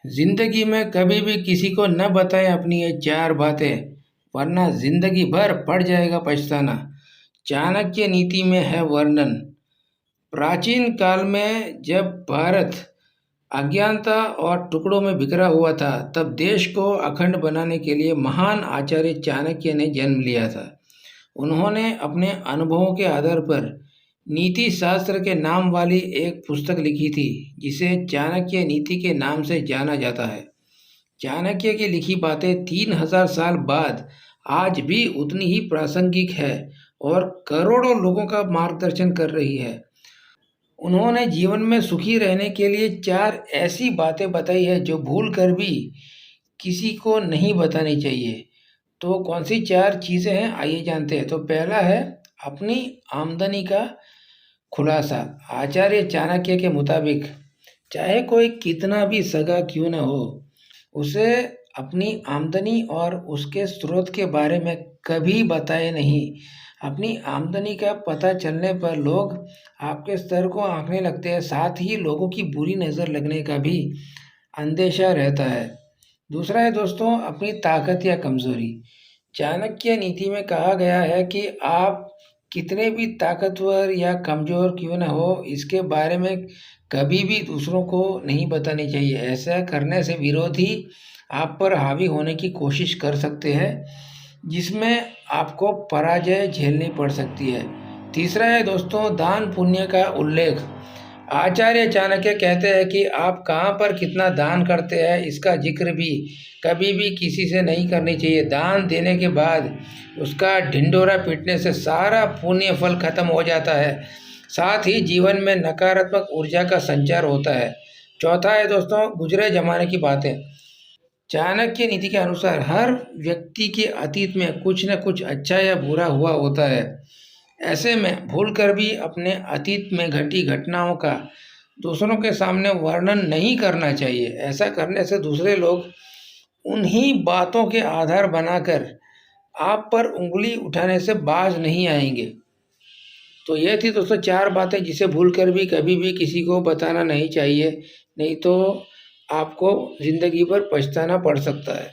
जिंदगी में कभी भी किसी को न बताएं अपनी ये चार बातें, वरना जिंदगी भर पड़ जाएगा पछताना। चाणक्य नीति में है वर्णन। प्राचीन काल में जब भारत अज्ञानता और टुकड़ों में बिखरा हुआ था, तब देश को अखंड बनाने के लिए महान आचार्य चाणक्य ने जन्म लिया था। उन्होंने अपने अनुभवों के आधार पर नीति शास्त्र के नाम वाली एक पुस्तक लिखी थी, जिसे चाणक्य नीति के नाम से जाना जाता है। चाणक्य की लिखी बातें 3000 साल बाद आज भी उतनी ही प्रासंगिक है और करोड़ों लोगों का मार्गदर्शन कर रही है। उन्होंने जीवन में सुखी रहने के लिए चार ऐसी बातें बताई है जो भूल कर भी किसी को नहीं बतानी चाहिए। तो कौन सी चार चीज़ें हैं, आइए जानते हैं। तो पहला है अपनी आमदनी का खुलासा। आचार्य चाणक्य के मुताबिक चाहे कोई कितना भी सगा क्यों न हो, उसे अपनी आमदनी और उसके स्रोत के बारे में कभी बताए नहीं। अपनी आमदनी का पता चलने पर लोग आपके स्तर को आंकने लगते हैं, साथ ही लोगों की बुरी नज़र लगने का भी अंदेशा रहता है। दूसरा है दोस्तों अपनी ताकत या कमज़ोरी। चाणक्य नीति में कहा गया है कि आप कितने भी ताकतवर या कमज़ोर क्यों न हो, इसके बारे में कभी भी दूसरों को नहीं बतानी चाहिए। ऐसा करने से विरोधी आप पर हावी होने की कोशिश कर सकते हैं, जिसमें आपको पराजय झेलनी पड़ सकती है। तीसरा है दोस्तों दान पुण्य का उल्लेख। आचार्य चाणक्य कहते हैं कि आप कहाँ पर कितना दान करते हैं, इसका जिक्र भी कभी भी किसी से नहीं करनी चाहिए। दान देने के बाद उसका ढिंढोरा पीटने से सारा पुण्य फल खत्म हो जाता है, साथ ही जीवन में नकारात्मक ऊर्जा का संचार होता है। चौथा है दोस्तों गुजरे जमाने की बातें। चाणक्य नीति के अनुसार हर व्यक्ति के अतीत में कुछ न कुछ अच्छा या बुरा हुआ होता है। ऐसे में भूलकर भी अपने अतीत में घटी घटनाओं का दूसरों के सामने वर्णन नहीं करना चाहिए। ऐसा करने से दूसरे लोग उन्हीं बातों के आधार बनाकर आप पर उंगली उठाने से बाज नहीं आएंगे। तो ये थी दोस्तों चार बातें जिसे भूलकर भी कभी भी किसी को बताना नहीं चाहिए, नहीं तो आपको ज़िंदगी भर पछताना पड़ सकता है।